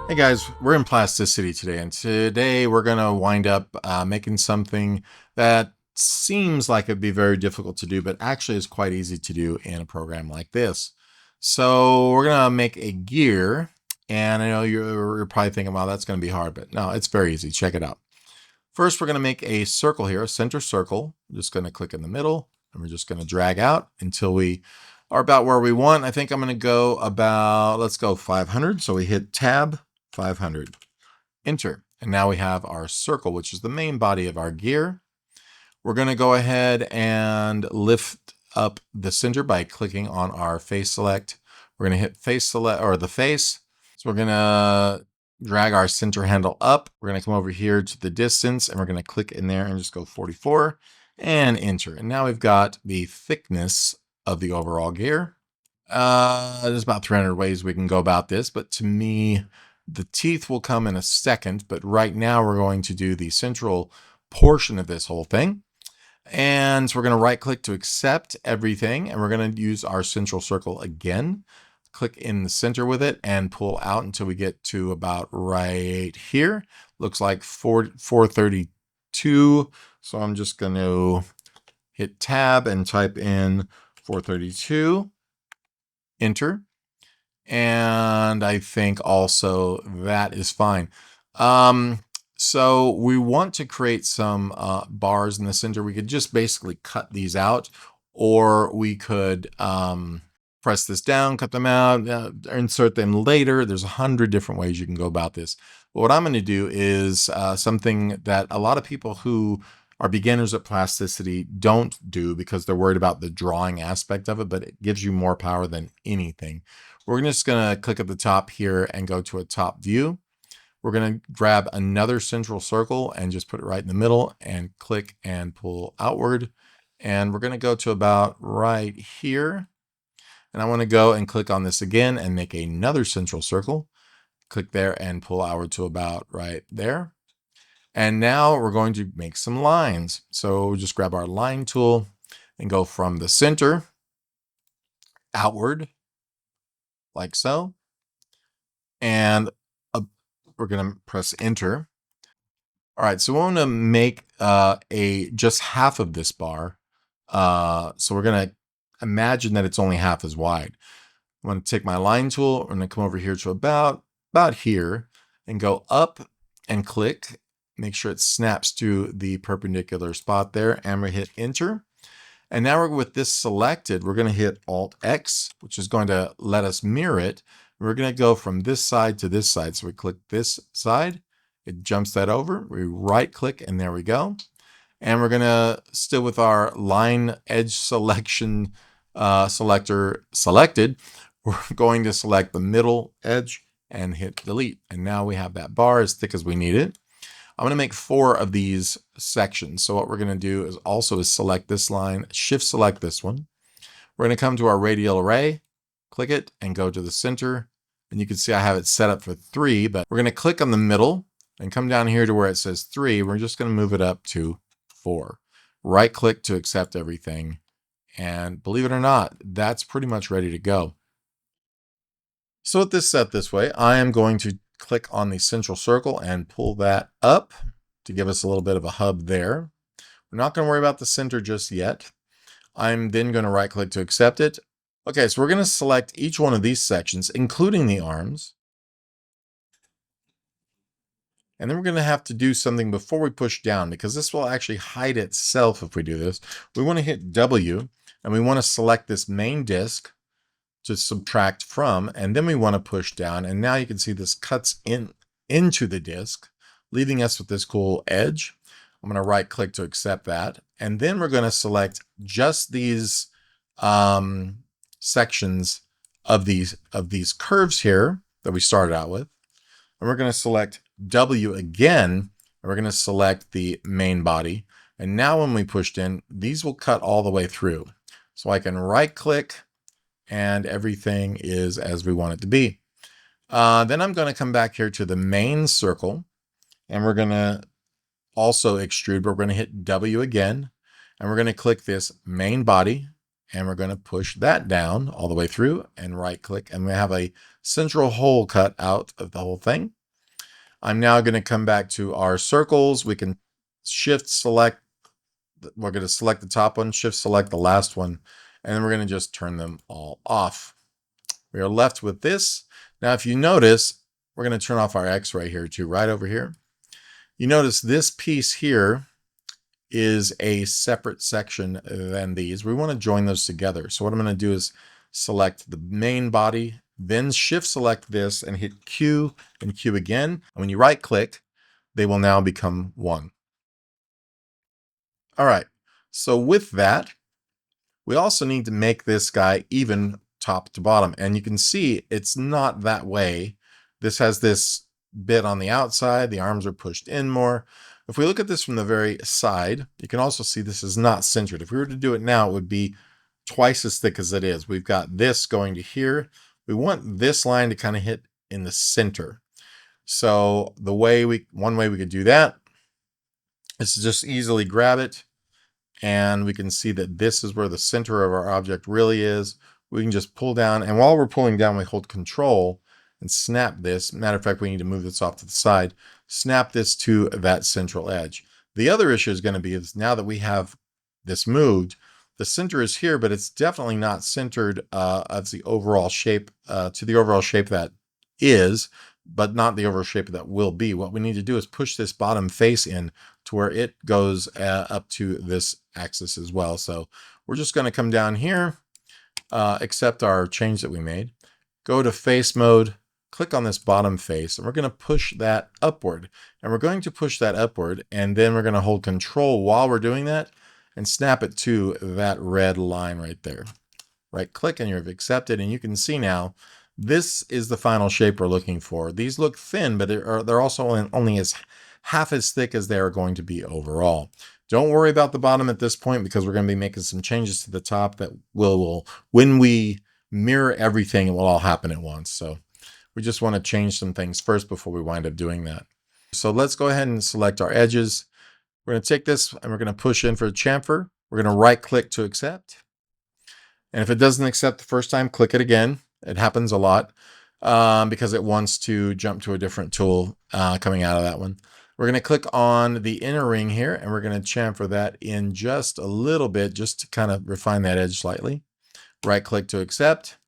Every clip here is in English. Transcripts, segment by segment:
Hey guys, we're in Plasticity today, and today we're going to wind up making something that seems like it'd be very difficult to do, but actually is quite easy to do in a program like this. So we're going to make a gear, and I know you're probably thinking, well, that's going to be hard, but no, it's very easy. Check it out. First, we're going to make a circle here, a center circle. I'm just going to click in the middle, and we're just going to drag out until we are about where we want. I think I'm going to go about, let's go 500. So we hit tab, 500, enter. And now we have our circle, which is the main body of our gear. We're going to go ahead and lift up the center by clicking on our face select. We're going to hit face select, or the face. So we're going to drag our center handle up. We're going to come over here to the distance, and we're going to click in there and just go 44 and enter. And now we've got the thickness of the overall gear. There's about 300 ways we can go about this, but to me, the teeth will come in a second. But right now we're going to do the central portion of this whole thing. And so we're going to right click to accept everything. And we're going to use our central circle again. Click in the center with it and pull out until we get to about right here. Looks like 432. So I'm just going to hit tab and type in 432, enter. And I think also that is fine. So we want to create some bars in the center. We could just basically cut these out, or we could press this down, cut them out, insert them later. There's 100 different ways you can go about this. But what I'm going to do is something that a lot of people who are beginners at plasticity don't do because they're worried about the drawing aspect of it, but it gives you more power than anything. We're just going to click at the top here and go to a top view. We're going to grab another central circle and just put it right in the middle and click and pull outward. And we're going to go to about right here. And I want to go and click on this again and make another central circle. Click there and pull outward to about right there. And now we're going to make some lines. So just grab our line tool and go from the center outward like so. And we're going to press enter. All right, so we want to make just half of this bar. So we're going to imagine that it's only half as wide. I'm going to take my line tool. I'm going to come over here to about here and go up and click. Make sure it snaps to the perpendicular spot there, and we hit enter. And now with this selected, we're going to hit Alt X, which is going to let us mirror it. We're going to go from this side to this side. So we click this side, it jumps that over. We right click, and there we go. And we're going to, still with our line edge selection selector selected, we're going to select the middle edge and hit delete. And now we have that bar as thick as we need it. I'm going to make 4 of these sections. So what we're going to do is also select this line, shift select this one. We're going to come to our radial array, click it, and go to the center. And you can see I have it set up for 3, but we're going to click on the middle and come down here to where it says 3. We're just going to move it up to 4. Right click to accept everything. And believe it or not, that's pretty much ready to go. So with this set this way, I am going to click on the central circle and pull that up to give us a little bit of a hub there. We're not going to worry about the center just yet. I'm then going to right click to accept it. Okay, so we're going to select each one of these sections, including the arms. And then we're going to have to do something before we push down, because this will actually hide itself if we do this. We want to hit W, and we want to select this main disk to subtract from, and then we want to push down. And now you can see this cuts into the disk, leaving us with this cool edge. I'm going to right click to accept that. And then we're going to select just these sections of these curves here that we started out with. And we're going to select W again, and we're going to select the main body. And now when we pushed in, these will cut all the way through. So I can right click, and everything is as we want it to be. Then I'm going to come back here to the main circle, and we're going to also extrude, but we're going to hit W again, and we're going to click this main body, and we're going to push that down all the way through and right click, and we have a central hole cut out of the whole thing. I'm now going to come back to our circles. We can shift select. We're going to select the top one, shift select the last one, and then we're going to just turn them all off. We are left with this. Now, if you notice, we're going to turn off our X right here too, right over here. You notice this piece here is a separate section than these. We want to join those together. So what I'm going to do is select the main body, then shift select this and hit Q and Q again. And when you right click, they will now become one. All right. So with that, we also need to make this guy even top to bottom. And you can see it's not that way. This has this bit on the outside. The arms are pushed in more. If we look at this from the very side, you can also see this is not centered. If we were to do it now, it would be twice as thick as it is. We've got this going to here. We want this line to kind of hit in the center. So one way we could do that is to just easily grab it, and we can see that this is where the center of our object really is. We can just pull down, and while we're pulling down, we hold Control and snap this. Matter of fact, we need to move this off to the side. Snap this to that central edge. The other issue is going to be is now that we have this moved, the center is here, but it's definitely not centered as the overall shape to the overall shape that is, but not the overall shape that will be. What we need to do is push this bottom face in to where it goes up to this axis as well. So we're just going to come down here, accept our change that we made, go to face mode, click on this bottom face, and we're going to push that upward. And we're going to push that upward, and then we're going to hold Control while we're doing that and snap it to that red line right there. Right click and you've accepted, and you can see now this is the final shape we're looking for. These look thin, but they're also only as half as thick as they are going to be overall. Don't worry about the bottom at this point because we're going to be making some changes to the top that will when we mirror everything, it will all happen at once. So we just want to change some things first before we wind up doing that. So let's go ahead and select our edges. We're going to take this and we're going to push in for a chamfer. We're going to right click to accept. And if it doesn't accept the first time, click it again. It happens a lot because it wants to jump to a different tool coming out of that one. We're going to click on the inner ring here, and we're going to chamfer that in just a little bit, just to kind of refine that edge slightly. Right click to accept.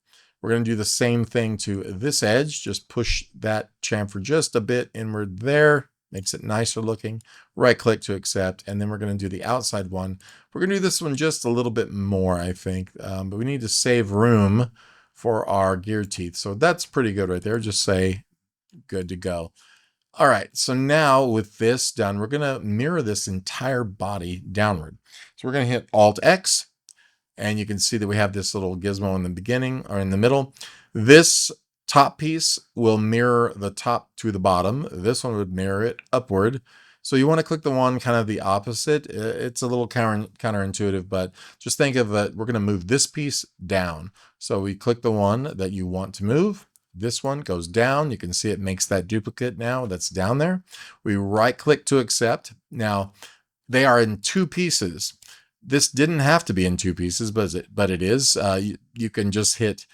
We're going to do the same thing to this edge. Just push that chamfer just a bit inward there. Makes it nicer looking. Right click to accept. And then we're going to do the outside one. We're going to do this one just a little bit more, I think. But we need to save room for our gear teeth. So that's pretty good right there. Just say good to go. All right. So now with this done, we're going to mirror this entire body downward. So we're going to hit Alt X. And you can see that we have this little gizmo in the beginning or in the middle. This top piece will mirror the top to the bottom. This one would mirror it upward. So you want to click the one kind of the opposite. It's a little counterintuitive, but just think of it. We're going to move this piece down. So we click the one that you want to move. This one goes down. You can see it makes that duplicate now that's down there. We right click to accept. Now they are in two pieces. This didn't have to be in two pieces, but it is. You can just hit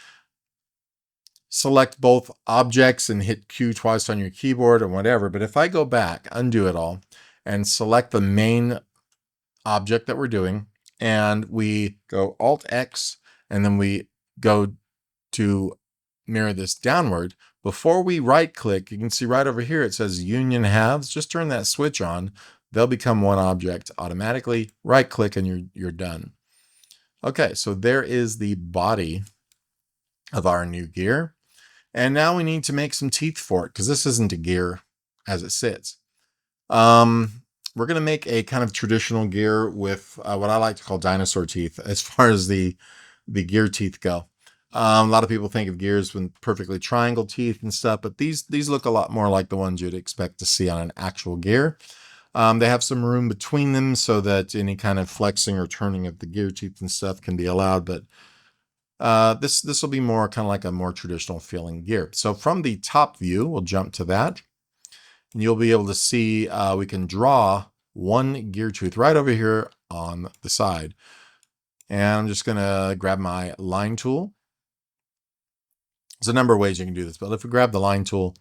select both objects and hit Q twice on your keyboard or whatever. But if I go back, undo it all, and select the main object that we're doing, and we go Alt X, and then we go to mirror this downward, before we right click, you can see right over here it says Union Halves. Just turn that switch on. They'll become one object automatically. Right click and you're done. Okay, so there is the body of our new gear. And now we need to make some teeth for it because this isn't a gear as it sits. We're going to make a kind of traditional gear with what I like to call dinosaur teeth as far as the gear teeth go. A lot of people think of gears with perfectly triangle teeth and stuff, but these look a lot more like the ones you'd expect to see on an actual gear. They have some room between them so that any kind of flexing or turning of the gear teeth and stuff can be allowed, but this will be more kind of like a more traditional feeling gear. So from the top view, we'll jump to that, and you'll be able to see we can draw one gear tooth right over here on the side. And I'm just going to grab my line tool. There's a number of ways you can do this, but if we grab the line tool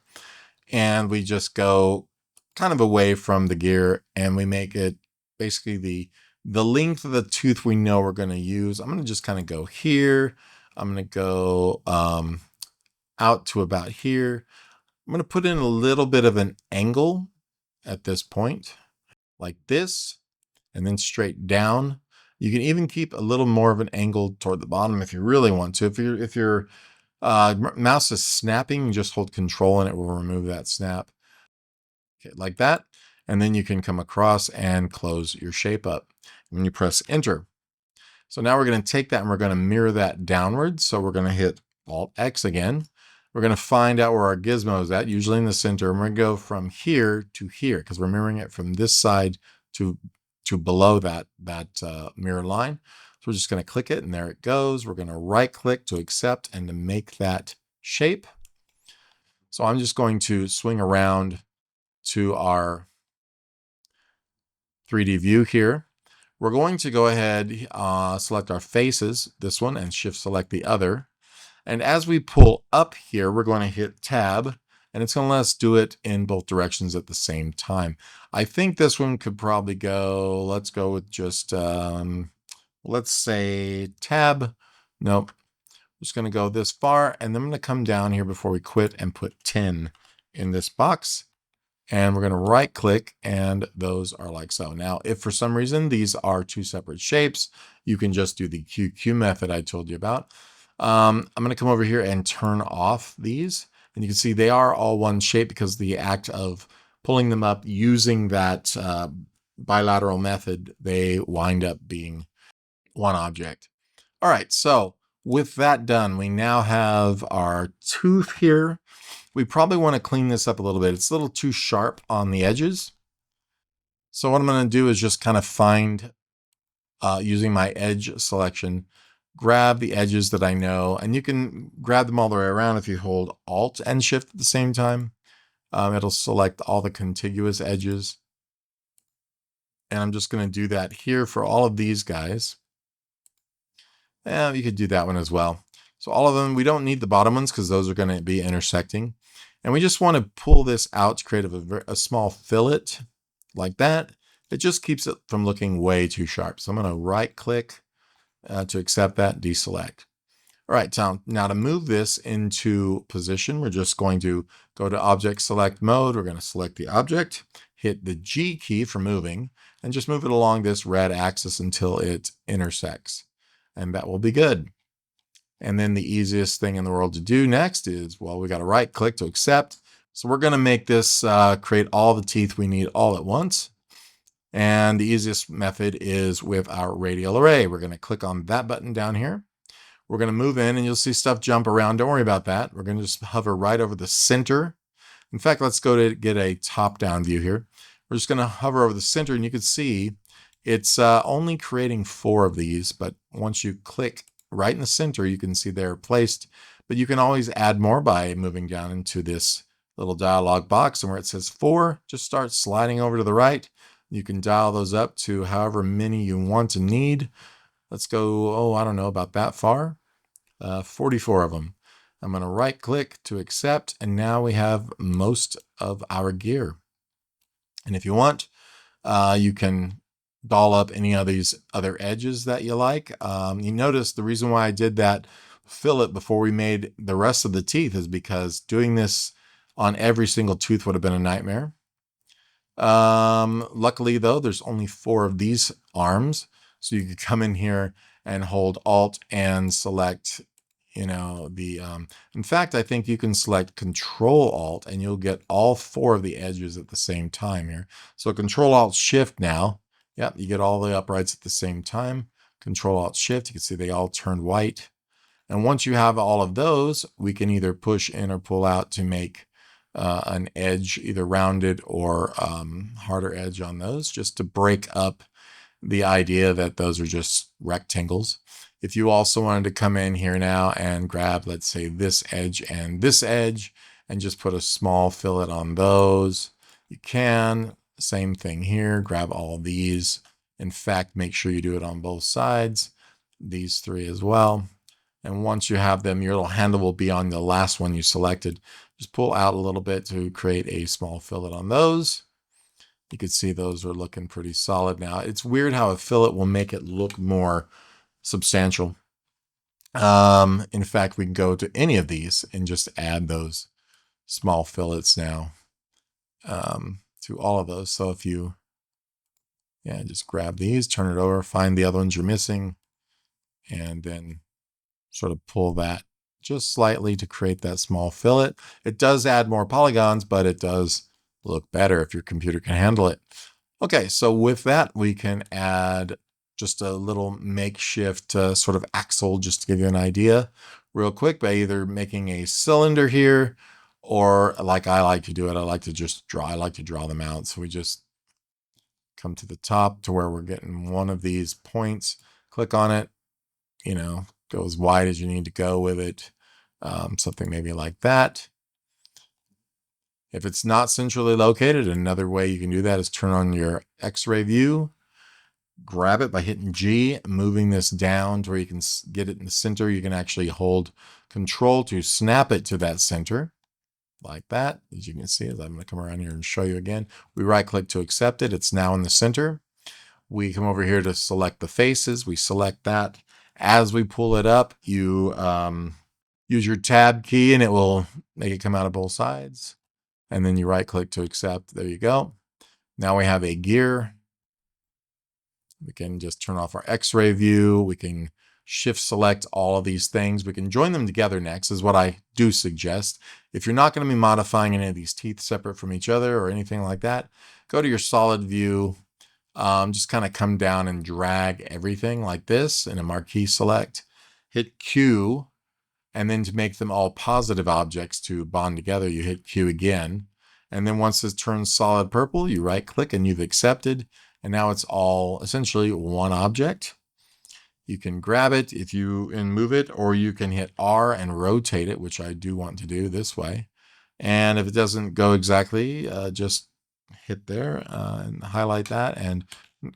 and we just go kind of away from the gear and we make it basically the length of the tooth we know we're going to use. I'm going to just kind of go here. I'm going to go out to about here. I'm going to put in a little bit of an angle at this point, like this, and then straight down. You can even keep a little more of an angle toward the bottom if you really want to. If your mouse is snapping, just hold Control and it will remove that snap. Okay, like that. And then you can come across and close your shape up when you press Enter. So now we're going to take that and we're going to mirror that downwards. So we're going to hit Alt X again. We're going to find out where our gizmo is at, usually in the center. And we're going to go from here to here because we're mirroring it from this side to below that mirror line. So we're just going to click it and there it goes. We're going to right click to accept and to make that shape. So I'm just going to swing around to our 3D view here. We're going to go ahead, select our faces, this one, and shift select the other. And as we pull up here, we're going to hit Tab, and it's going to let us do it in both directions at the same time. I think this one could probably go, let's go with just, let's say Tab. Nope. I'm just going to go this far, and then I'm going to come down here before we quit and put 10 in this box. And we're going to right click and those are like so. Now, if for some reason these are two separate shapes, you can just do the QQ method I told you about. I'm going to come over here and turn off these. And you can see they are all one shape because the act of pulling them up using that bilateral method, they wind up being one object. All right, so with that done, we now have our tooth here. We probably want to clean this up a little bit. It's a little too sharp on the edges. So what I'm going to do is just kind of find, using my edge selection, grab the edges that I know, and you can grab them all the way around if you hold Alt and Shift at the same time. It'll select all the contiguous edges. And I'm just going to do that here for all of these guys. And you could do that one as well. So all of them, we don't need the bottom ones because those are going to be intersecting. And we just want to pull this out to create a small fillet like that. It just keeps it from looking way too sharp. So I'm going to right click to accept that, deselect. All right, now to move this into position, we're just going to go to Object Select Mode. We're going to select the object, hit the G key for moving, and just move it along this red axis until it intersects. And that will be good. And then the easiest thing in the world to do next is, well, we got to right click to accept. So we're going to make this create all the teeth we need all at once. And the easiest method is with our radial array. We're going to click on that button down here. We're going to move in and you'll see stuff jump around. Don't worry about that. We're going to just hover right over the center. In fact, let's go to get a top-down view here. We're just going to hover over the center and you can see it's only creating 4 of these, but once you click right in the center, you can see they're placed, but you can always add more by moving down into this little dialog box, and where it says 4, just start sliding over to the right. You can dial those up to however many you want to need. Let's go, oh, I don't know about that far. 44 of them. I'm going to right click to accept, and now we have most of our gear. And if you want, you can doll up any of these other edges that you like. You notice the reason why I did that fillet before we made the rest of the teeth is because doing this on every single tooth would have been a nightmare. Luckily though, there's only 4 of these arms. So you could come in here and hold Alt and select, you know, in fact, I think you can select Control Alt and you'll get all 4 of the edges at the same time here. So Control Alt Shift now. Yep, you get all the uprights at the same time. Control Alt Shift, you can see they all turned white. And once you have all of those, we can either push in or pull out to make an edge, either rounded or harder edge on those, just to break up the idea that those are just rectangles. If you also wanted to come in here now and grab, let's say, this edge and just put a small fillet on those, you can. Same thing here, grab all these. In fact, make sure you do it on both sides, these 3 as well. And once you have them, your little handle will be on the last one you selected. Just pull out a little bit to create a small fillet on those. You can see those are looking pretty solid now. It's weird how a fillet will make it look more substantial. In fact, we can go to any of these and just add those small fillets now to all of those. So if you, just grab these, turn it over, find the other ones you're missing, and then sort of pull that just slightly to create that small fillet. It does add more polygons, but it does look better if your computer can handle it. Okay, so with that, we can add just a little makeshift sort of axle, just to give you an idea real quick, by either making a cylinder here, or like I like to do it, I like to draw them out. So we just come to the top to where we're getting one of these points, click on it, go as wide as you need to go with it. Something maybe like that. If it's not centrally located, another way you can do that is turn on your X-ray view, grab it by hitting G, moving this down to where you can get it in the center. You can actually hold Control to snap it to that center, like that. As you can see, as I'm going to come around here and show you again, we right-click to accept it. It's now in the center. We come over here to select the faces. We select that. As we pull it up, you use your tab key and it will make it come out of both sides. And then you right click to accept. There you go. Now we have a gear. We can just turn off our X-ray view. We can shift select all of these things. We can join them together next, is what I do suggest. If you're not going to be modifying any of these teeth separate from each other or anything like that, go to your solid view. Just kind of come down and drag everything like this in a marquee select. Hit Q, and then to make them all positive objects to bond together, you hit Q again. And then once this turns solid purple, you right click and you've accepted. And now it's all essentially one object. You can grab it and move it, or you can hit R and rotate it, which I do want to do this way. And if it doesn't go exactly, just hit there and highlight that and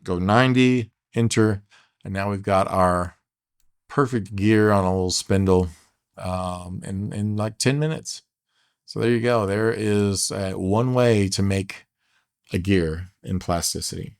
go 90, enter. And now we've got our perfect gear on a little spindle in like 10 minutes. So there you go. There is one way to make a gear in Plasticity.